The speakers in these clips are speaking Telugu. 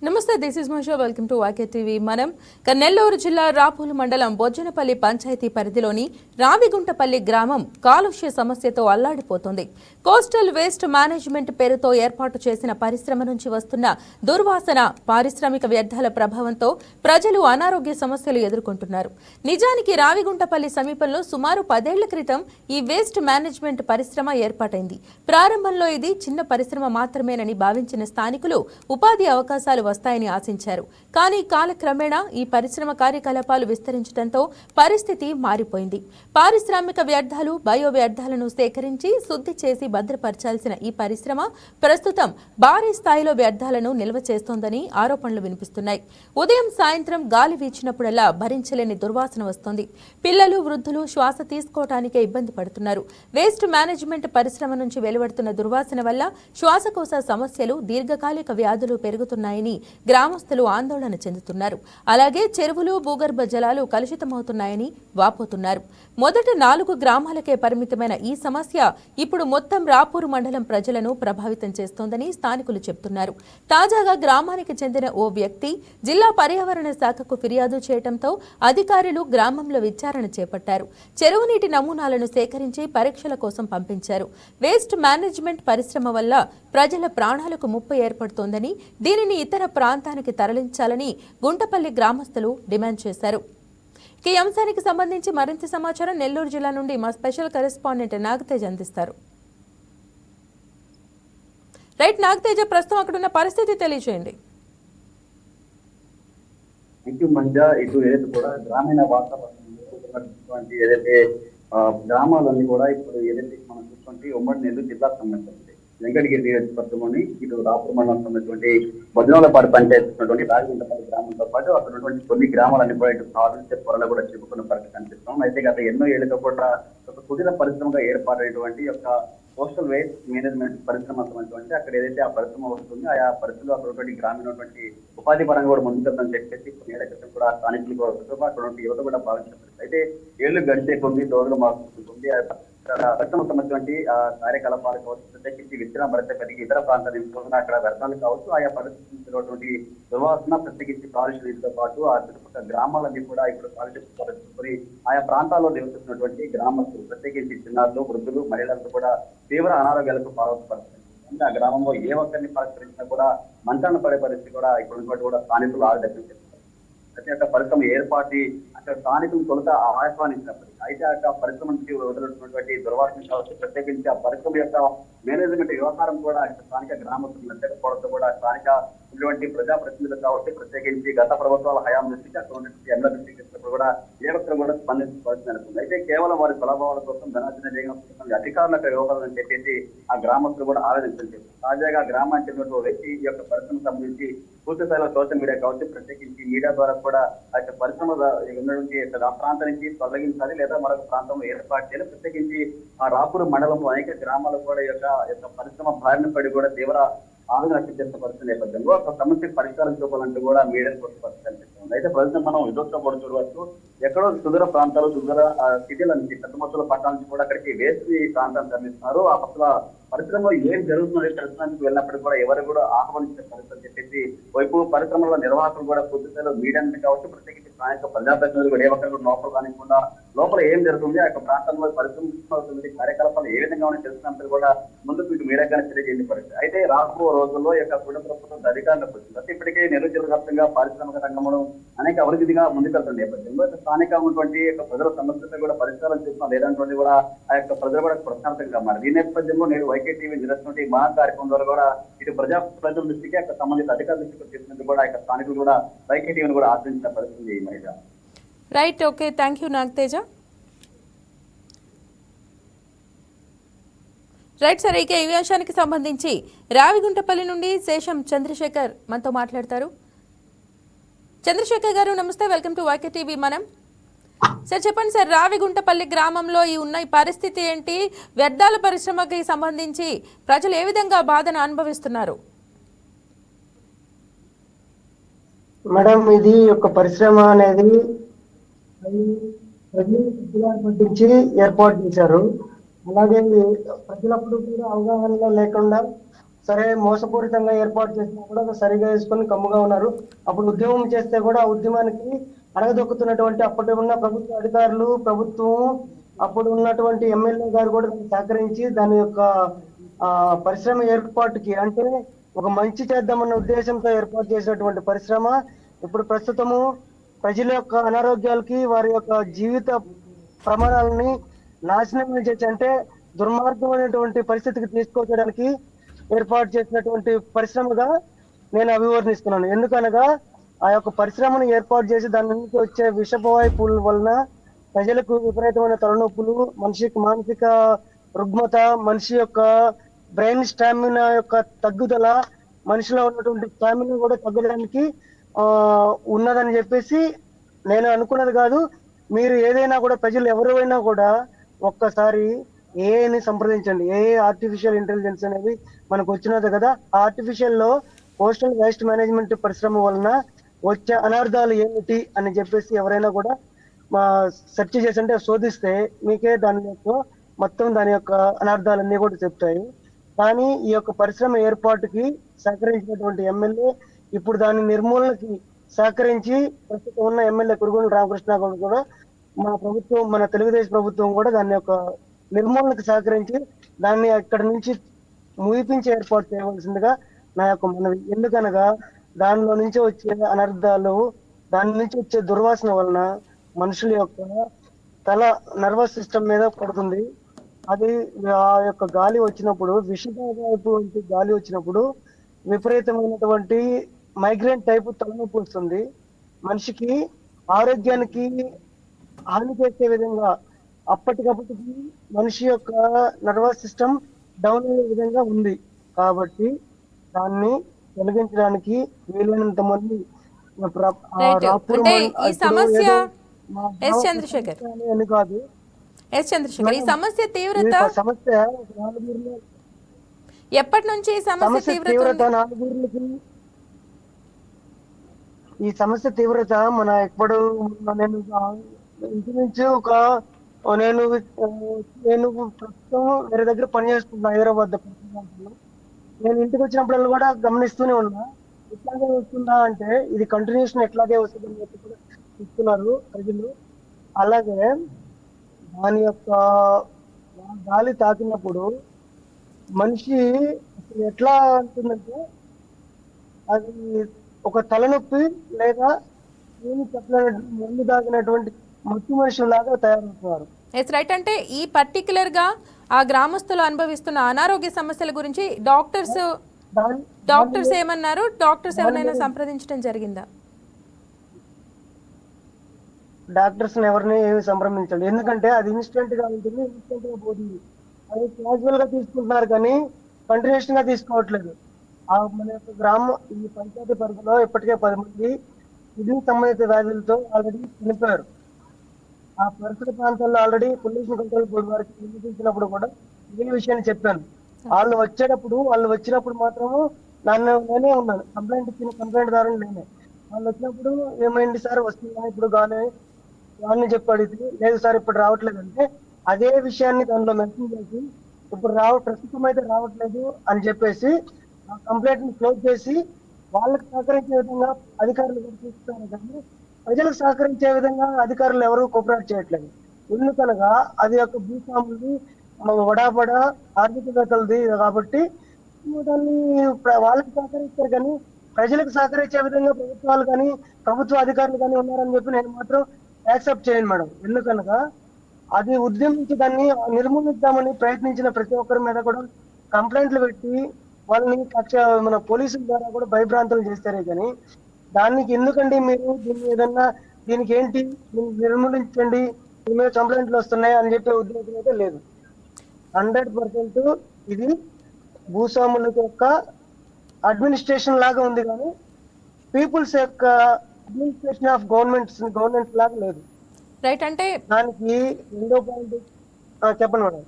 నమస్తే, దిస్ ఇస్ మోషా. వెల్కమ్ టు వాకే టీవీ. మనం నెల్లూరు జిల్లా రాపూలు మండలం బొజ్జనపల్లి పంచాయతీ పరిధిలోని రావిగుంటపల్లి గ్రామం కాలుష్య సమస్యతో అల్లాడిపోతుంది. కోస్టల్ వేస్ట్ మేనేజ్మెంట్ పేరుతో ఏర్పాటు చేసిన పరిశ్రమ నుంచి వస్తున్న దుర్వాసన, పారిశ్రామిక వ్యర్థాల ప్రభావంతో ప్రజలు అనారోగ్య సమస్యలు ఎదుర్కొంటున్నారు. నిజానికి రావిగుంటపల్లి సమీపంలో సుమారు 10 ఏళ్ల క్రితం ఈ వేస్ట్ మేనేజ్మెంట్ పరిశ్రమ ఏర్పాటైంది. ప్రారంభంలో ఇది చిన్న పరిశ్రమ మాత్రమేనని భావించిన స్థానికులు ఉపాధి అవకాశాలు వస్తాయని ఆశించారు. కానీ కాలక్రమేణా ఈ పరిశ్రమ కార్యకలాపాలు విస్తరించడంతో పరిస్థితి మారిపోయింది. పారిశ్రామిక వ్యర్థాలు, బయో వ్యర్థాలను సేకరించి శుద్ధి చేసి భద్రపరచాల్సిన ఈ పరిశ్రమ ప్రస్తుతం భారీ స్థాయిలో వ్యర్థాలను నిల్వ చేస్తోందని ఆరోపణలు వినిపిస్తున్నాయి. ఉదయం సాయంత్రం గాలి వీచినప్పుడల్లా భరించలేని దుర్వాసన వస్తోంది. పిల్లలు, వృద్ధులు శ్వాస తీసుకోవటానికే ఇబ్బంది పడుతున్నారు. వేస్ట్ మేనేజ్మెంట్ పరిశ్రమ నుంచి వెలువడుతున్న దుర్వాసన వల్ల శ్వాసకోశ సమస్యలు, దీర్ఘకాలిక వ్యాధులు పెరుగుతున్నాయని గ్రామస్తులు ఆందోళన చెందుతున్నారు. అలాగే చెరువులు, భూగర్భ జలాలు కలుషితమవుతున్నాయని వాపోతున్నారు. మొదట 4 గ్రామాలకే పరిమితమైన ఈ సమస్య ఇప్పుడు మొత్తం రాపూరు మండలం ప్రజలను ప్రభావితం చేస్తోందని స్థానికులు చెబుతున్నారు. తాజాగా గ్రామానికి చెందిన ఓ వ్యక్తి జిల్లా పర్యావరణ శాఖకు ఫిర్యాదు చేయడంతో అధికారులు గ్రామంలో విచారణ చేపట్టారు. చెరువు నీటి నమూనాలను సేకరించి పరీక్షల కోసం పంపించారు. వేస్ట్ మేనేజ్మెంట్ పరిశ్రమ వల్ల ప్రజల ప్రాణాలకు ముప్పు ఏర్పడుతోందని, దీనిని ఇతర ప్రాంతానికి తరలించాలని గుంటపల్లి గ్రామస్తులు డిమాండ్ చేశారు. ఈ అంశానికి సంబంధించి మరింత సమాచారం నెల్లూరు జిల్లా నుండి మా స్పెషల్ కరెస్పాండెంట్ నాగతేజ్ అందిస్తారు. రైట్ నాగతేజ, ప్రస్తుతం అక్కడున్న పరిస్థితి తెలియజేయండి. ఇటు ఏదైతే కూడా గ్రామీణ వాతావరణం ఏదైతే గ్రామాలన్నీ కూడా ఇప్పుడు ఏదైతే మనం చూసుకుంటే ఉమ్మడి నెల్లూరు జిల్లా సంబంధించి వెంకటగిరి నియోజకవర్గంలోని ఇటు రాపూర్ మండలం ఉన్నటువంటి బొజ్జనపల్లి పంచాయతీ రాజగుంటపల్లి గ్రామంతో పాటు అక్కడ ఉన్నటువంటి కొన్ని గ్రామాలన్నీ కూడా ఇటు సాధించే పొరలు కూడా చెప్పుకున్న పరిస్థితి కనిపిస్తాం. అయితే గత ఎన్నో ఏళ్ళుగా కూడా ఒక కుదిర పరిశ్రమగా ఏర్పాటైనటువంటి యొక్క కోస్టల్ వేస్ట్ మేనేజ్మెంట్ పరిశ్రమ సంబంధించి అక్కడ ఏదైతే ఆ పరిశ్రమ వస్తుంది, ఆ పరిస్థితులు అక్కడ ఉన్నటువంటి గ్రామీణటువంటి ఉపాధి పరంగా కూడా ముందుకెళ్తామని చెప్పేసి కొన్ని ఏళ్ల క్రితం కూడా స్థానికులు అక్కడ యువత కూడా భావించిన పరిస్థితి. అయితే ఏళ్లు గడిచే కొన్ని రోజులు మారుతుంది. పరిశ్రమ సంబంధించి కార్యకలాపాలు కావచ్చు, ప్రత్యేకించి విత్తనం భరిత పెరిగి ఇతర ప్రాంతాలు ఎంచుకున్న అక్కడ వ్యర్థాలు కావచ్చు, ఆయా పరిస్థితున్నటువంటి దుర్వాసన, ప్రత్యేకించి కాలుష్య నీటితో పాటు ఆ చుట్టుపక్కల గ్రామాలన్నీ కూడా ఇప్పుడు కాలుష్య ఆయా ప్రాంతాల్లో నివసిస్తున్నటువంటి గ్రామస్తులు, ప్రత్యేకించి చిన్నారులు, వృద్ధులు, మహిళలకు కూడా తీవ్ర అనారోగ్యాలకు పాల్పడుతున్నారు. ఆ గ్రామంలో ఏ ఒక్కరిని పరిష్కరించినా కూడా మంచాన పడే పరిస్థితి కూడా ఇప్పుడు కూడా స్థానికులు ఆలోచించారు. ప్రతి ఒక్క పరిశ్రమ ఏర్పాటు అక్కడ స్థానికులు తొలుత ఆహ్వానించినప్పటికీ అయితే ఆ పరిశ్రమ నుంచి వదులుతున్నటువంటి దుర్వాసన కావచ్చు, ప్రత్యేకించి ఆ పరిశ్రమ యొక్క మేనేజ్మెంట్ వ్యవహారం కూడా స్థానిక గ్రామస్తులు నచ్చకపోవడంతో కూడా స్థానిక ఉన్నటువంటి ప్రజాప్రతినిధులు కావచ్చు, ప్రత్యేకించి గత ప్రభుత్వాల హయాం నుంచి అక్కడ ఉన్నటువంటి ఎండ దృష్టికి కూడా ఏ ఒక్కరు కూడా స్పందించవలసి అనుకుంది. అయితే కేవలం వారి స్వలాభావాల కోసం ధనార్జన చేయడం అధికారులకు వ్యవహారాలను చెప్పేసి ఆ గ్రామస్తులు కూడా ఆవేదించారు. తాజాగా గ్రామానికి చెందిన వ్యక్తి ఈ యొక్క పరిశ్రమ సంబంధించి పూర్తి స్థాయిలో సోషల్ మీడియా కావచ్చు, ప్రత్యేకించి మీడియా ద్వారా కూడా ఆ యొక్క పరిశ్రమ ఉన్నటువంటి ఆ ప్రాంతం నుంచి తొలగించాలి లేదా మరొక ప్రాంతంలో ఏర్పాటు చేయాలి. ప్రత్యేకించి ఆ రాపూరు మండలంలో అనేక గ్రామాలు కూడా ఈ యొక్క పరిశ్రమ బారిన పడి కూడా తీవ్ర ఆవేదన వ్యక్తం చేసిన పరిస్థితి నేపథ్యంలో ఒక సమస్య పరిష్కారం చూపాలంటూ కూడా మీడియా పరిస్థితి కనిపిస్తుంది. అయితే ప్రజలు మనం ఎదురుతో కూడా చూడవచ్చు, ఎక్కడో సుదూర ప్రాంతాలు, సుదూర సిటీల నుంచి, పెద్ద మొత్తాల పట్టణాల నుంచి కూడా అక్కడికి వేస్ట్ ప్రాంతాన్ని తరలిస్తున్నారు. ఆ పట్ల పరిశ్రమలో ఏం జరుగుతుందో తెలుసుకోవడానికి వెళ్ళినప్పటికీ కూడా ఎవరు కూడా ఆహ్వానించే పరిస్థితి చెప్పేసి వైపు పరిశ్రమల నిర్వాహకులు కూడా పూర్తి స్థాయిలో మీడియాని కావచ్చు, ప్రత్యేకించి స్థానిక ప్రజాప్రతినిధులు కూడా ఏ ఒక్కరు కూడా లోపల కానికుండా లోపల ఏం జరుగుతుంది, ఆ యొక్క ప్రాంతంలో పరిశ్రమ కార్యకలాపాలు ఏ విధంగా ఉన్నాయో తెలుసుకున్నప్పుడు కూడా ముందుకు ఇటు మీడియాగానే తెలియజేయని పరిస్థితి. అయితే రాబో రోజుల్లో ఈ యొక్క కుటుంబ ప్రభుత్వం అధికారులకు వచ్చింది. ఇప్పటికే నెల్లూరు జిల్లా వ్యాప్తంగా పారిశ్రామిక రంగంలో అనేక అభివృద్ధిగా ముందుకెళ్తున్న నేపథ్యంలో స్థానికంగా ఉన్నటువంటి యొక్క ప్రజల సమస్యలతో కూడా పరిష్కారం చేస్తున్న లేదంటే కూడా ఆ యొక్క ప్రజలు కూడా ప్రశ్నార్థంగా మారింది. ఈ నేపథ్యంలో నేను వైకే టీవీ నిర్వహిస్తున్నటువంటి మహా కార్యక్రమం ద్వారా కూడా ఇటు ప్రజల దృష్టికి అక్కడ సంబంధిత అధికారుల దృష్టికి చేసినందుకు కూడా యొక్క స్థానికులు కూడా వైకే టీవీని కూడా ఆశ్రయించిన పరిస్థితి మహిళ. Right, okay, thank you Nagateja. Right sir, ఇక ఈ విషయానికి సంబంధించి రావిగుంటపల్లి నుండి శేషం చంద్రశేఖర్ మనతో మాట్లాడతారు. చంద్రశేఖర్ గారు నమస్తే, వెల్కమ్ టు వాకే టీవీ. మనం సార్ చెప్పండి సార్, రావిగుంటపల్లి గ్రామంలో ఉన్న ఈ పరిస్థితి ఏంటి? వ్యర్థాల పరిశ్రమకి సంబంధించి ప్రజలు ఏ విధంగా బాధను అనుభవిస్తున్నారు? మేడం, ఇది ఒక పరిశ్రమ అనేది పట్టించి ఏర్పాటు చేశారు. అలాగే ప్రజలప్పుడు కూడా అవగాహన లేకుండా సరే మోసపూరితంగా ఏర్పాటు చేసినా కూడా సరిగా వేసుకొని కమ్ముగా ఉన్నారు. అప్పుడు ఉద్యమం చేస్తే కూడా ఆ ఉద్యమానికి అడగదొక్కుతున్నటువంటి అప్పటి ఉన్న ప్రభుత్వ అధికారులు, ప్రభుత్వం, అప్పుడు ఉన్నటువంటి ఎమ్మెల్యే గారు కూడా సహకరించి దాని యొక్క పరిశ్రమ ఏర్పాటుకి, అంటే ఒక మంచి చేద్దామన్న ఉద్దేశంతో ఏర్పాటు చేసినటువంటి పరిశ్రమ ఇప్పుడు ప్రస్తుతము ప్రజల యొక్క అనారోగ్యాలకి, వారి యొక్క జీవిత ప్రమాణాలని నాశనం చేసి, అంటే దుర్మార్గమైనటువంటి పరిస్థితికి తీసుకొచ్చడానికి ఏర్పాటు చేసినటువంటి పరిశ్రమగా నేను అభివర్ణిస్తున్నాను. ఎందుకనగా ఆ యొక్క పరిశ్రమను ఏర్పాటు చేసి దాని నుంచి వచ్చే విషపవాయువుల వలన ప్రజలకు విపరీతమైన తలనొప్పులు, మనిషికి మానసిక రుగ్మత, మనిషి యొక్క బ్రెయిన్ స్టామినా యొక్క తగ్గుదల, మనిషిలో ఉన్నటువంటి స్టామినా కూడా తగ్గడానికి ఉన్నదని చెప్పేసి నేను అనుకున్నది కాదు. మీరు ఏదైనా కూడా, ప్రజలు ఎవరైనా కూడా ఒక్కసారి ఏఐని సంప్రదించండి. ఏఐ ఆర్టిఫిషియల్ ఇంటెలిజెన్స్ అనేది మనకు వచ్చినది కదా. ఆ ఆర్టిఫిషియల్ లో కోస్టల్ వేస్ట్ మేనేజ్మెంట్ పరిశ్రమ వలన వచ్చే అనర్థాలు ఏమిటి అని చెప్పేసి ఎవరైనా కూడా సెర్చ్ చేసి, అంటే శోధిస్తే మీకే దాని యొక్క మొత్తం దాని యొక్క అనర్థాలన్నీ కూడా చెప్తాయి. కానీ ఈ యొక్క పరిశ్రమ ఏర్పాటుకి సహకరించినటువంటి ఎమ్మెల్యే, ఇప్పుడు దాని నిర్మూలనకి సహకరించి ప్రస్తుతం ఉన్న ఎమ్మెల్యే కురుగుండ్ల రామకృష్ణ కూడా, మన ప్రభుత్వం, మన తెలుగుదేశం ప్రభుత్వం కూడా దాని యొక్క నిర్మూలనకు సహకరించి దాన్ని అక్కడి నుంచి ముగిపించి ఏర్పాటు చేయవలసిందిగా నా యొక్క మనవి. ఎందుకనగా దానిలో నుంచి వచ్చే అనర్థాలు, దాని నుంచి వచ్చే దుర్వాసన వలన మనుషుల యొక్క తల నర్వస్ సిస్టమ్ మీద పడుతుంది. అది ఆ యొక్క గాలి వచ్చినప్పుడు, విషపు గాలి వచ్చినప్పుడు విపరీతమైనటువంటి మైగ్రేన్ టైపు తలనొప్పి వస్తుంది. మనిషికి ఆరోగ్యానికి హాని చేసే విధంగా అప్పటికప్పటికి మనిషి యొక్క నర్వస్ సిస్టమ్ డౌన్ అయ్యే విధంగా ఉంది. కాబట్టి దాన్ని తొలగించడానికి వీలైనంత మంది ఈ సమస్య ఎస్ చంద్రశేఖర్ అని కాదు. ఎస్ చంద్రశేఖర్, ఈ సమస్య తీవ్రత సమస్య ఎప్పటి నుంచి ఈ సమస్య తీవ్రత 4 ఊర్లకి, ఈ సమస్య తీవ్రత మన ఎప్పుడు నేను ఇంచుమించు నేను ప్రస్తుతం వేరే దగ్గర పని చేసుకుంటున్నా, హైదరాబాద్. నేను ఇంటికి వచ్చినప్పుడు కూడా గమనిస్తూనే ఉన్నా. ఎట్లాగే వస్తుందా అంటే ఇది కంటిన్యూషన్ ఎట్లాగే వస్తుందని చెప్పి కూడా ఇస్తున్నారు ప్రజలు. అలాగే దాని యొక్క గాలి తాకినప్పుడు మనిషి ఎట్లా అంటుందంటే, అది ఒక తలనొప్పి లేదా ఏమి చెప్పలేని మందు తాగినటువంటి మత్తు మనుషులాగా తయారవుతున్నారు. Yes right. అంటే ఈ పర్టికులర్ గా ఆ గ్రామస్తులు అనుభవిస్తున్న అనారోగ్య సమస్యల గురించి డాక్టర్స్ ఏమన్నారు? డాక్టర్స్ ఎవరైనా సంప్రదించడం జరిగిందా? డాక్టర్స్ ఎవరిని ఏమి సంప్రదించండి, ఎందుకంటే అది ఇన్స్టెంట్ గా ఉంటుంది, ఇన్స్టెంట్ గా పోతుంది. అది క్యాజువల్ గా తీసుకుంటున్నారు కానీ కంటిన్యూషన్ గా తీసుకోవట్లేదు. మన యొక్క గ్రామం, ఈ పంచాయతీ పరిధిలో ఇప్పటికే 10 మంది కిడ్నీ సంబంధిత వ్యాధులతో ఆల్రెడీ చనిపోయారు. ఆ పరిసర ప్రాంతాల్లో ఆల్రెడీ పొల్యూషన్ కంట్రోల్ బోర్డు వారికి వినిపించినప్పుడు కూడా ఇదే విషయాన్ని చెప్పాను. వాళ్ళు వచ్చినప్పుడు మాత్రము నేనే ఉన్నాను, కంప్లైంట్ ఇచ్చిన కంప్లైంట్ దారులు నేనే. వాళ్ళు వచ్చినప్పుడు ఏమైంది సార్ వస్తుందా ఇప్పుడు గానే అని చెప్పాడు. లేదు సార్ ఇప్పుడు రావట్లేదు అంటే అదే విషయాన్ని దానిలో మెన్షన్ చేసి ఇప్పుడు ప్రస్తుతం అయితే రావట్లేదు అని చెప్పేసి ఆ కంప్లైంట్ ని క్లోజ్ చేసి వాళ్ళకి సహకరించే విధంగా అధికారులు చూస్తున్నారు. కానీ ప్రజలకు సహకరించే విధంగా అధికారులు ఎవరు కోఆపరేట్ చేయట్లేదు. ఎందుకనగా అది యొక్క భూస్వాములది, వడాబడ ఆర్థికవేత్తలది కాబట్టి దాన్ని వాళ్ళకి సహకరిస్తారు. కానీ ప్రజలకు సహకరించే విధంగా ప్రభుత్వాలు కానీ ప్రభుత్వ అధికారులు కానీ ఉన్నారని చెప్పి నేను మాత్రం యాక్సెప్ట్ చేయను మేడం. ఎందుకనగా అది ఉద్యమించి దాన్ని నిర్మూలిద్దామని ప్రయత్నించిన ప్రతి ఒక్కరి మీద కూడా కంప్లైంట్లు పెట్టి వాళ్ళని మన పోలీసుల ద్వారా కూడా భయభ్రాంతులు చేస్తారే. కానీ దానికి ఎందుకండి మీరు దీనికి ఏంటి, దీన్ని నిర్మూలించండి, దీని మీద కంప్లైంట్లు వస్తున్నాయి అని చెప్పే ఉద్దేశం అయితే లేదు. 100% ఇది భూస్వాముల యొక్క అడ్మినిస్ట్రేషన్ లాగా ఉంది, కానీ పీపుల్స్ యొక్క అడ్మినిస్ట్రేషన్ ఆఫ్ గవర్నమెంట్ లాగా లేదు. రైట్. అంటే దానికి రెండో పాయింట్ చెప్పండి మేడం.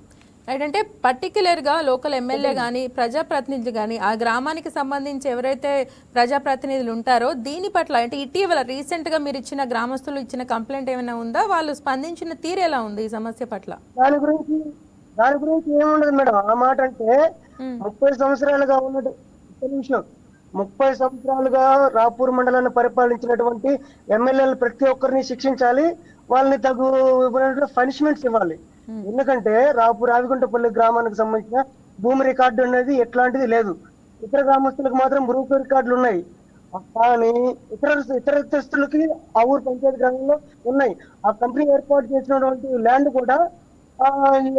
రైట్. అంటే పర్టికులర్గా లోకల్ ఎమ్మెల్యే కానీ ప్రజాప్రతినిధులు కానీ ఆ గ్రామానికి సంబంధించి ఎవరైతే ప్రజాప్రతినిధులు ఉంటారో దీని పట్ల, అంటే ఇటీవల రీసెంట్గా మీరు ఇచ్చిన గ్రామస్తులు ఇచ్చిన కంప్లైంట్ ఏమైనా ఉందా? వాళ్ళు స్పందించిన తీరు ఎలా ఉంది ఈ సమస్య పట్ల? దాని గురించి ఏముండదు మేడం. ఆ మాట అంటే 30 సంవత్సరాలుగా ఒక్క నిమిషం 30 సంవత్సరాలుగా రాపూర్ మండలాన్ని పరిపాలించినటువంటి ఎమ్మెల్యేలు ప్రతి ఒక్కరిని శిక్షించాలి, వాళ్ళని తగు పనిష్మెంట్స్ ఇవ్వాలి. ఎందుకంటే రావిగుంటపల్లి గ్రామానికి సంబంధించిన భూమి రికార్డు అనేది ఎట్లాంటిది లేదు. ఇతర గ్రామస్తులకు మాత్రం భూ రికార్డులు ఉన్నాయి, కానీ ఇతరస్తులకి ఆ ఊరు పంచాయతీ గ్రామంలో ఉన్నాయి. ఆ కంపెనీ ఏర్పాటు చేసినటువంటి ల్యాండ్ కూడా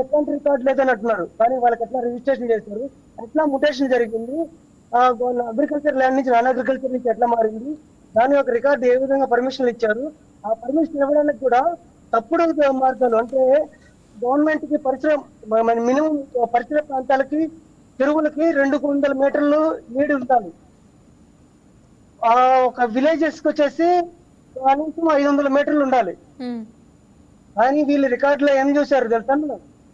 ఎట్లాంటి రికార్డు లేదని అంటున్నారు, కానీ వాళ్ళకి ఎట్లా రిజిస్ట్రేషన్ చేశారు, ఎట్లా ముటేషన్ జరిగింది, అగ్రికల్చర్ ల్యాండ్ నుంచి నాన్ అగ్రికల్చర్ నుంచి ఎట్లా మారింది, దాని యొక్క రికార్డు ఏ విధంగా పర్మిషన్లు ఇచ్చారు, ఆ పర్మిషన్ ఇవ్వడానికి కూడా తప్పుడు మార్గాలు, అంటే గవర్నమెంట్ కి మినిమం పరిసర ప్రాంతాలకి చెరువులకి 200 మీటర్లు నీడు ఉండాలి. ఒక విలేజెస్ కి వచ్చేసి కనీసం 500 మీటర్లు ఉండాలి. కానీ వీళ్ళు రికార్డులో ఏం చూశారు తెలుసా,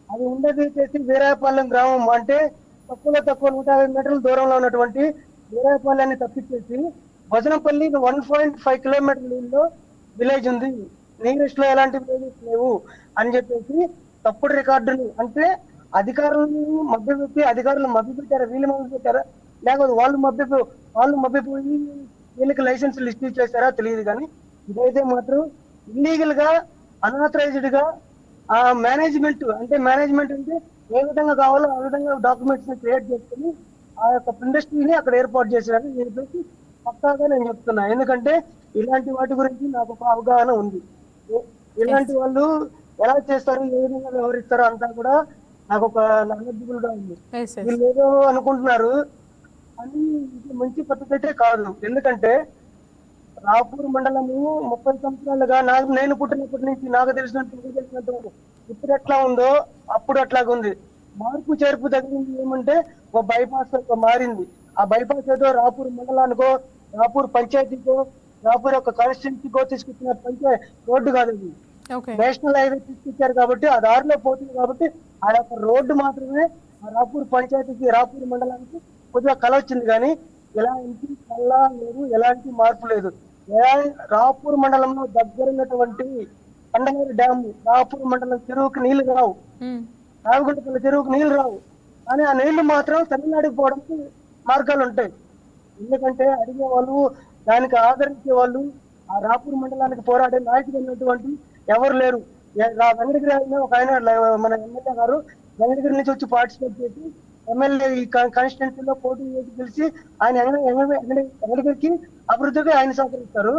అది ఉండేది వచ్చేసి వీరాయపాలెం గ్రామం, అంటే తక్కువ 150 మీటర్ల దూరంలో ఉన్నటువంటి వీరాయపాలెన్ని తప్పించేసి భజనపల్లి 1.5 కిలోమీటర్లలో విలేజ్ ఉంది, నియరెస్ట్ లో ఎలాంటి విలేజెస్ లేవు అని చెప్పేసి తప్పుడు రికార్డుని, అంటే అధికారులను మభ్యపెట్టారా, వీళ్ళు మభ్యపెట్టారా, లేకపోతే వాళ్ళు మభ్యపోయి వీళ్ళకి లైసెన్సులు ఇష్యూ చేశారా తెలియదు. కానీ ఇదైతే మాత్రం ఇల్లీగల్ గా అన్ఆథరైజ్డ్ గా ఆ మేనేజ్మెంట్ అంటే ఏ విధంగా కావాలో ఆ విధంగా డాక్యుమెంట్స్ క్రియేట్ చేసుకుని ఆ యొక్క ఇండస్ట్రీని అక్కడ ఏర్పాటు చేశారని చెప్పేసి పక్కాగా నేను చెప్తున్నా. ఎందుకంటే ఇలాంటి వాటి గురించి నాకు ఒక అవగాహన ఉంది. ఇలాంటి వాళ్ళు ఎలా చేస్తారు, ఏ విధంగా వ్యవహరిస్తారో అంతా కూడా నాకు ఒక నాలెడ్జిబుల్ గా ఉంది. వీళ్ళు ఏదో అనుకుంటున్నారు అని మంచి పద్ధతి అయితే కాదు. ఎందుకంటే రాపూర్ మండలము 30 సంవత్సరాలుగా నేను పుట్టినప్పటి నుంచి నాకు తెలిసినంత ఇప్పుడు ఎట్లా ఉందో అప్పుడు అట్లాగా ఉంది. మార్పు చేర్పు తగిలింది ఏమంటే ఒక బైపాస్ మారింది. ఆ బైపాస్ ఏదో రాపూర్ మండలానికో, రాపూర్ పంచాయతీకో, రాపూర్ యొక్క కాన్స్టిట్యూన్సీకో తీసుకొచ్చిన రోడ్డు కాదు, అది నేషనల్ హైవే తీసుకొచ్చారు కాబట్టి ఆ దారిలో పోతుంది. కాబట్టి ఆ యొక్క రోడ్డు మాత్రమే ఆ రాపూర్ పంచాయతీకి, రాపూర్ మండలానికి కొద్దిగా కళ వచ్చింది. కానీ ఎలాంటి కళ లేదు, ఎలాంటి మార్పు లేదు. రాపూర్ మండలంలో దగ్గరున్నటువంటి కండలేరు డ్యామ్, రాపూర్ మండలం చెరువుకి నీళ్లు రావు, రావిగుంటపల్లి చెరువుకి నీళ్లు రావు. కానీ ఆ నీళ్లు మాత్రం తమిళనాడుకి పోవడానికి మార్గాలు ఉంటాయి. ఎందుకంటే అడిగే వాళ్ళు, దానికి ఆదరించే వాళ్ళు, ఆ రాపూర్ మండలానికి పోరాడే నాయకులు ఉన్నటువంటి ఎవరు లేరు. వెంకటగిరి అయినా ఒక ఆయన మన ఎమ్మెల్యే గారు వెంకటగిరి నుంచి వచ్చి పార్టిసిపేట్ చేసి ఎమ్మెల్యే ఈ కాన్స్టిట్యున్సీలో పోటీ చేసి గెలిచి ఆయన వెంకటగిరికి అభివృద్ధికి ఆయన సహకరిస్తారు.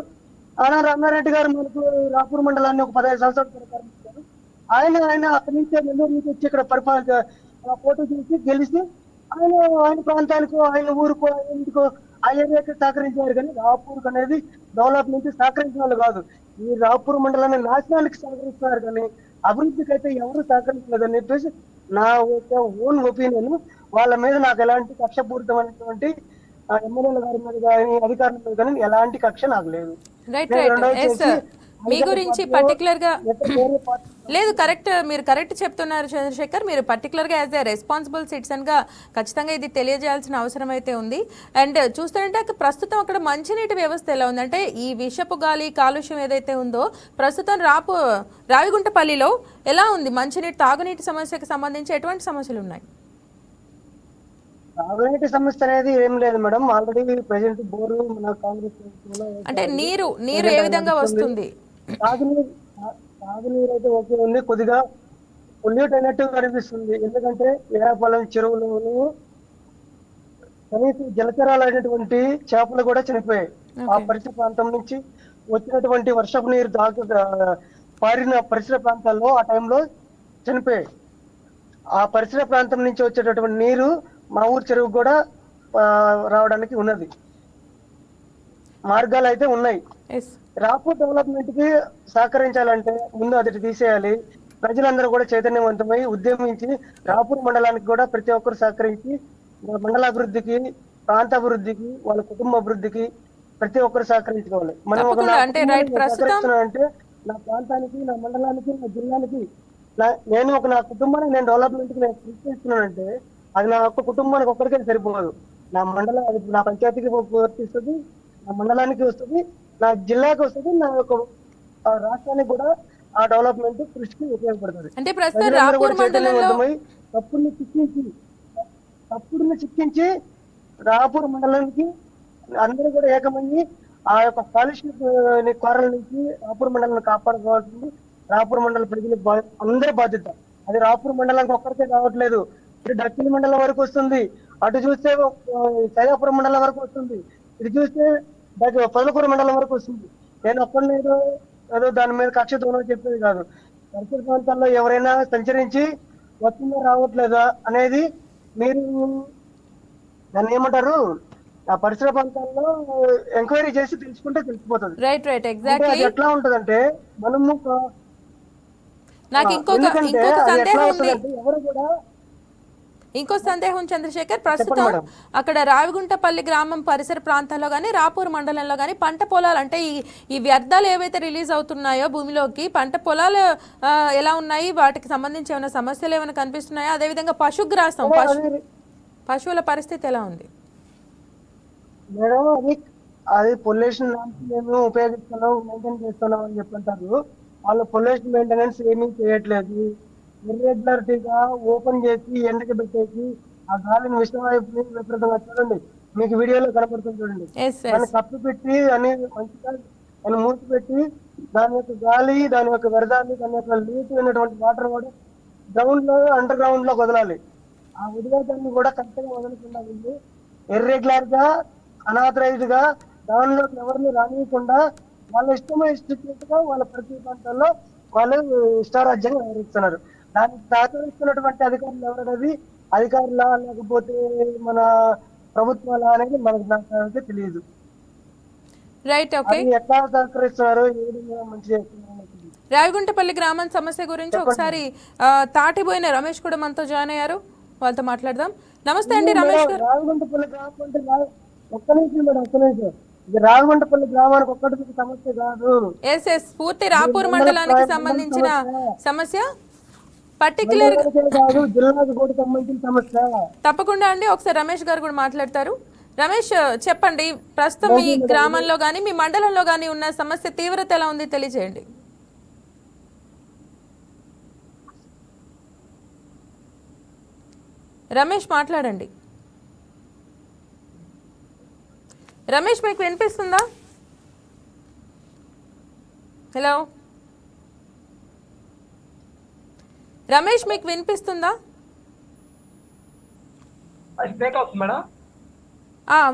ఆనా రామారెడ్డి గారు మనకు రాపూర్ మండలాన్ని ఒక 15 సంవత్సరాలు పరిపాలించారు. ఆయన అక్కడి నుంచి నెల్లూరు నుంచి వచ్చి ఇక్కడ పోటీ చేసి గెలిచి ఆయన ప్రాంతానికి, ఆయన ఊరుకో, ఆయన ఇంటికో, ఆ ఏరియాకి సహకరించారు. కానీ రాపూర్ అనేది డెవలప్మెంట్ సహకరించిన వాళ్ళు కాదు. ఈ రాపూర్ మండలాన్ని నాశనానికి సహకరిస్తున్నారు, కానీ అభివృద్ధికి అయితే ఎవరు సహకరించలేదని చెప్పేసి నా ఓన్ ఒపీనియన్. వాళ్ళ మీద నాకు ఎలాంటి కక్షపూరితమైనటువంటి ఎమ్మెల్యేల గారి మీద కానీ అధికారుల మీద కానీ ఎలాంటి కక్ష నాకు లేదు. మీ గురించి పర్టికులర్ గా లేదు, మీరు కరెక్ట్ చెప్తున్నారు చంద్రశేఖర్. మీరు పర్టికులర్ గా యాజ్ ఏ రెస్పాన్సిబుల్ సిటిజన్ గా ఖచ్చితంగా ఇది తెలియజేయాల్సిన అవసరం అయితే ఉంది. అండ్ చూస్తుంటే ప్రస్తుతం అక్కడ మంచినీటి వ్యవస్థ ఎలా ఉందంటే, ఈ విషపు గాలి కాలుష్యం ఏదైతే ఉందో ప్రస్తుతం రావిగుంటపల్లిలో ఎలా ఉంది? మంచినీటి తాగునీటి సమస్యకు సంబంధించి ఎటువంటి సమస్యలు ఉన్నాయి? తాగునీటి సమస్య అనేది ఏం లేదు మేడం. ఆల్రెడీ ప్రెసెంట్ బోరు మన కాంగ్రెస్ అంటే నీరు ఏ విధంగా వస్తుంది? తాగునీరు అయితే ఓకే ఉంది, కొద్దిగా పొల్యూట్ అయినట్టు కనిపిస్తుంది. ఎందుకంటే వీరాపాలెం చెరువులోను కనీసం జలచరాలు అయినటువంటి చేపలు కూడా చనిపోయాయి. ఆ పరిసర ప్రాంతం నుంచి వచ్చినటువంటి వర్షపు నీరు పారిన పరిసర ప్రాంతాల్లో ఆ టైంలో చనిపోయాయి. ఆ పరిసర ప్రాంతం నుంచి వచ్చేటటువంటి నీరు మా ఊరు చెరువు కూడా రావడానికి ఉన్నది, మార్గాలు అయితే ఉన్నాయి. రాపూర్ డెవలప్మెంట్ కి సహకరించాలంటే ముందు అది తీసేయాలి. ప్రజలందరూ కూడా చైతన్యవంతమై ఉద్యమించి రాపూర్ మండలానికి కూడా ప్రతి ఒక్కరు సహకరించి మండలాభివృద్ధికి, ప్రాంతాభివృద్ధికి, వాళ్ళ కుటుంబ అభివృద్ధికి ప్రతి ఒక్కరు సహకరించుకోవాలి. మనం అంటే నా ప్రాంతానికి, నా మండలానికి, నా జిల్లానికి, నేను నా కుటుంబానికి నేను డెవలప్మెంట్ కి నేను కృషి చేస్తున్నానంటే అది నా ఒక్క కుటుంబానికి ఒక్కరికే సరిపోదు. నా మండలం, అది నా పంచాయతీకి వర్తిస్తుంది, నా మండలానికి వస్తుంది, నా జిల్లాకి వస్తుంది, నా యొక్క రాష్ట్రానికి కూడా ఆ డెవలప్మెంట్ కృషికి ఉపయోగపడుతుంది. అంటే ప్రస్తుతం రాపూర్ మండలంలో తప్పుని శిక్షించి తప్పుడుని చిక్కించి రాపూర్ మండలానికి అందరూ కూడా ఏకమయ్యి ఆ యొక్క కాలుష్య కోరల నుంచి రాపూర్ మండలాన్ని కాపాడుకోవాల్సింది రాపూర్ మండల ప్రజలు అందరి బాధ్యత. అది రాపూర్ మండలానికి ఒక్కరికే కావట్లేదు, ఇటు దక్షిణ మండలం వరకు వస్తుంది, అటు చూస్తే సైదాపురం మండలం వరకు వస్తుంది, ఇటు చూస్తే పొదలకూరు మండలం వరకు వస్తుంది. నేను ఒక్కడిని ఏదో దాని మీద కక్ష దూరం చెప్పేది కాదు. పరిసర ప్రాంతాల్లో ఎవరైనా సంచరించి వస్తుందో రావట్లేదా అనేది మీరు దాన్ని ఏమంటారు, ఆ పరిసర ప్రాంతాల్లో ఎంక్వైరీ చేసి తెలుసుకుంటే తెలిసిపోతుంది. Right right exactly. అది ఎట్లా ఉంటదంటే మనము నాకు ఇంకొక సందేహం ఉంది, ఎవరు కూడా ఇంకో సందేహం చంద్రశేఖర్. ప్రస్తుతం అక్కడ రావిగుంటపల్లి గ్రామం పరిసర ప్రాంతాల్లో కానీ రాపూర్ మండలంలో కానీ పంట పొలాలు అంటే ఈ వ్యర్థాలు ఏవైతే రిలీజ్ అవుతున్నాయో భూమిలోకి, పంట పొలాలు ఎలా ఉన్నాయి, వాటికి సంబంధించి ఏమైనా సమస్యలు ఏమైనా కనిపిస్తున్నాయో, అదేవిధంగా పశుగ్రాసం పశువుల పరిస్థితి ఎలా ఉంది? మేడం అది పొల్యూషన్ మేము ఉపయోగిస్తున్నాం, మెయింటైన్ చేస్తున్నాం అని చెప్పంటారు. వాళ్ళు పొల్యూషన్ మెయింటెనెన్స్ ఏమీ చేయట్లేదు. ఇర్రెగ్యులారిటీగా ఓపెన్ చేసి ఎండకి పెట్టేసి ఆ గాలిని విషవాయువుని విపరీతంగా చూడండి, మీకు వీడియోలో కనపడుతుంది చూడండి. దాన్ని కప్పి పెట్టి అని మంచిగా దాన్ని మూసి పెట్టి దాని యొక్క గాలి, దాని యొక్క వ్యర్థాన్ని, దాని యొక్క లీక్ అయినటువంటి వాటర్ కూడా గ్రౌండ్ లో అండర్ గ్రౌండ్ లో వదలాలి. ఆ వదిలేదాన్ని కూడా కరెక్ట్ గా వదలకుండా ఉంది, ఇర్రెగ్యులర్ గా అనాథరైజ్డ్ గా దానిలోకి ఎవరిని రానియకుండా వాళ్ళ ఇష్టమైనట్టుగా వాళ్ళ ప్రతి ప్రాంతాల్లో వాళ్ళు ఇష్టారాజ్యంగా వ్యవహరిస్తున్నారు. దానికి సహకరిస్తున్నటువంటి అధికారులు ఎవరనేది అధికారులా లేకపోతే మన ప్రభుత్వాలా అనేది మనకు నాకు తెలియదు. Right, okay. ఎట్లా సహకరిస్తున్నారు, ఏ విధంగా మంచి చేస్తున్నారు. రావిగుంటపల్లి గ్రామం సమస్య గురించి ఒకసారి తాటిపోయిన రమేష్ కూడా మనతో జాయిన్ అయ్యారు, వాళ్ళతో మాట్లాడదాం. నమస్తే అండి రమేష్ గారు. రావిగుంటపల్లి గ్రామం అంటే ఒక్క నిమిషం మేడం, ఒక్క నిమిషం. ఇది రావిగుంటపల్లి గ్రామానికి ఒక్కటి సమస్య కాదు. ఎస్ ఎస్, పూర్తి రాపూర్ మండలానికి సంబంధించిన సమస్య, పర్టికులర్ జిల్లాకు కూడా సంబంధించిన సమస్య. తప్పకుండా అండి, ఒకసారి రమేష్ గారు కూడా మాట్లాడతారు. రమేష్ చెప్పండి, ప్రస్తుతం మీ గ్రామంలో కానీ మీ మండలంలో కానీ ఉన్న సమస్య తీవ్రత ఎలా ఉంది తెలియజేయండి. రమేష్ మాట్లాడండి. రమేష్ మీకు వినిపిస్తుందా? హలో రమేష్ మీకు వినిపిస్తుందా?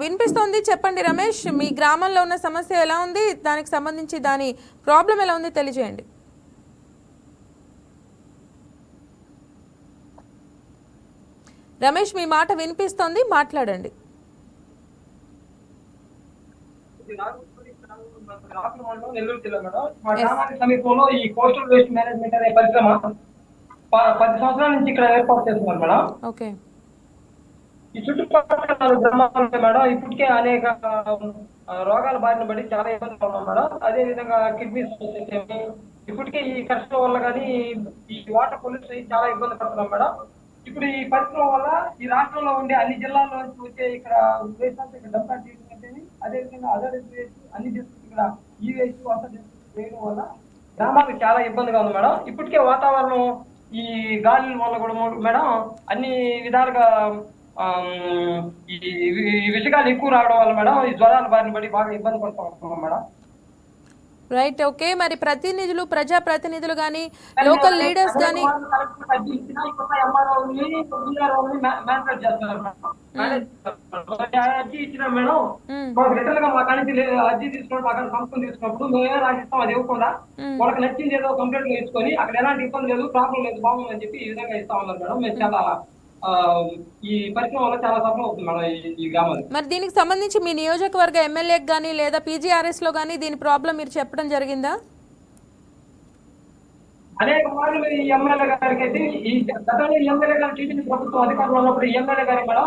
వినిపిస్తుంది, చెప్పండి రమేష్. మీ గ్రామంలో ఉన్న సమస్య ఎలా ఉంది, దానికి సంబంధించి దాని ప్రాబ్లం ఎలా ఉంది తెలియజేయండి. రమేష్ మీ మాట వినిపిస్తోంది, మాట్లాడండి. నెల్లూరు జిల్లా మేడం. మా గ్రామానికి సమీపంలో ఈ కోస్టల్ వేస్ట్ మేనేజ్మెంట్ అనే పరిశ్రమ 10 సంవత్సరాల నుంచి ఇక్కడ ఏర్పాటు చేస్తున్నారు మేడం. ఓకే. ఈ చుట్టుపక్కల గ్రామాలు మేడం ఇప్పటికే అనేక రోగాల బారిన పడి చాలా ఇబ్బందిగా ఉన్నాం మేడం. అదే విధంగా కిడ్నీస్ ఇప్పటికే ఈ కష్టం వల్ల కానీ ఈ వాటర్ పొల్యూషన్ చాలా ఇబ్బంది పడుతున్నాం మేడం. ఇప్పుడు ఈ పరిశ్రమ వల్ల ఈ రాష్ట్రంలో ఉండే అన్ని జిల్లాల్లో నుంచి వచ్చే ఇక్కడ ఇక్కడ డంపా తీసుకుంటేది, అదేవిధంగా అదర్ అన్ని డిస్ట్రిక్ట్ ఇక్కడ ఈ వేస్ట్ వాటర్ డిస్ట్రిక్ట్ వేయడం వల్ల గ్రామాలకు చాలా ఇబ్బందిగా ఉంది మేడం. ఇప్పటికే వాతావరణం ఈ గాలి వల్ల కూడా మేడం అన్ని విధాలుగా ఈ విషయాలు ఎక్కువ రావడం వల్ల మేడం ఈ జ్వరాల బారిన పడి బాగా ఇబ్బంది పడుతూ వస్తున్నాం మేడం. Right, okay. మరి ప్రతినిధులు, ప్రజా ప్రతినిధులు కానీ లోకల్ లీడర్స్ కానీ అర్జీ ఇచ్చినా మేడం, రిటర్న్ గా మా కానీ అర్జీ తీసుకున్నప్పుడు అక్కడ సంస్థలు తీసుకున్నప్పుడు మేమే రాసిస్తాం, అది ఇవ్వకుండా వాళ్ళకి నచ్చింది ఏదో కంప్లీట్ గా ఇచ్చుకొని అక్కడ ఎలాంటి ఇబ్బంది లేదు, ప్రాబ్లం లేదు, బాగుందని చెప్పి ఈ విధంగా ఇస్తా ఉన్నారు మేడం. మేము చాలా ఈ పరిశ్రమ వల్ల చాలా సఫలం అవుతుంది మేడం ఈ గ్రామాలు. మరి దీనికి సంబంధించి మీ నియోజకవర్గ ఎమ్మెల్యేకి కానీ లేదా పీజీఆర్ఎస్ లో కానీ దీని ప్రాబ్లం మీరు చెప్పడం జరిగిందా? అనేక మార్లు ఈ ఎమ్మెల్యే గారికి అయితే ఈ గతంలో ఎమ్మెల్యే గారు టీడీపీ ప్రభుత్వం అధికారంలో ఉన్నప్పుడు ఎమ్మెల్యే గారి మేడం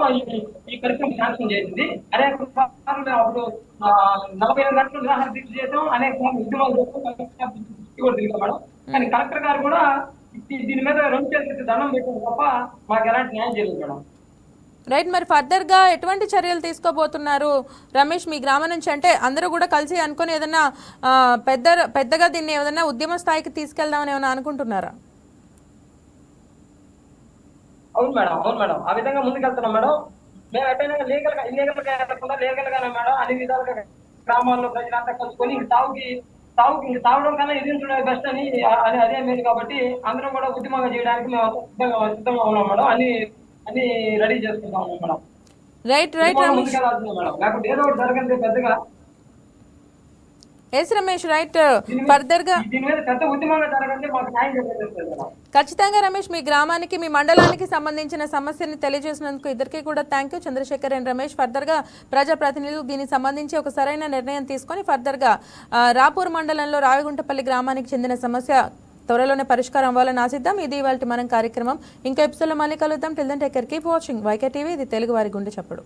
ఈ పరిశ్రమ శాంక్షన్ చేసింది. అనేక మార్లు అప్పుడు 48 గంటలు నిరాహార దీక్ష చేసాం, అనేక మార్లు ఉద్యమాలు చేస్తాం మేడం. కానీ కలెక్టర్ గారు కూడా దీని మీద 2 చేతులకి దండం పెట్టారు తప్ప మాకు ఎలాంటి న్యాయం చేయలేదు మేడం. రైట్, మరి ఫర్దర్ గా ఎటువంటి చర్యలు తీసుకోబోతున్నారు రమేష్ మీ గ్రామం నుంచి? అంటే అందరూ కూడా కలిసి అనుకుని ఏదైనా పెద్దగా దీన్ని ఏదైనా ఉద్యమ స్థాయికి తీసుకెళ్దామని ఏమైనా అనుకుంటున్నారా? అవును మేడం, అవును మేడం, ఆ విధంగా ముందుకెళ్తున్నాం మేడం. మేము ఎప్పుడైనా ఇల్లీగల్ గా వెళ్ళకుండా లీగల్ గానే మేడం అన్ని విధాలుగా గ్రామాల్లో ప్రజలంతా కలుసుకొని ఇంక తాగడం కన్నా ఇది బెస్ట్ అని అదే మెయిన్ కాబట్టి అందరం కూడా ఉద్యమంగా చేయడానికి మేము సిద్ధంగా ఉన్నాం మేడం. అన్ని రెడీ చేసుకుంటా ఉన్నాం మేడం. రైట్ రమేష్. ముందుకెళ్ళాల్సిందే మేడం, లేకపోతే ఏదో ఒకటి జరగదు పెద్దగా. Yes Ramesh, right. ఫర్దర్ గా దీని మీద పెద్ద ఉద్యమంగా జరగండి, మాకు న్యాయం చేసేది మేడం. ఖచ్చితంగా రమేష్, మీ గ్రామానికి మీ మండలానికి సంబంధించిన సమస్యని తెలియజేసినందుకు ఇద్దరికి కూడా thank you. Chandrashekar and Ramesh. Further గా ప్రజాప్రతినిధులు దీనికి సంబంధించి ఒక సరైన నిర్ణయం తీసుకొని ఫర్దర్ గా రాపూర్ మండలంలో రావిగుంటపల్లి గ్రామానికి చెందిన సమస్య త్వరలోనే పరిష్కారం అవ్వాలని ఆశిద్దాం. ఇది ఇవాళ మనం కార్యక్రమం. ఇంకా ఎపిసోడ్లో మళ్ళీ కలుద్దాం. Till then take care, keep watching YK TV. ఇది తెలుగు వారి గుండె చప్పుడు.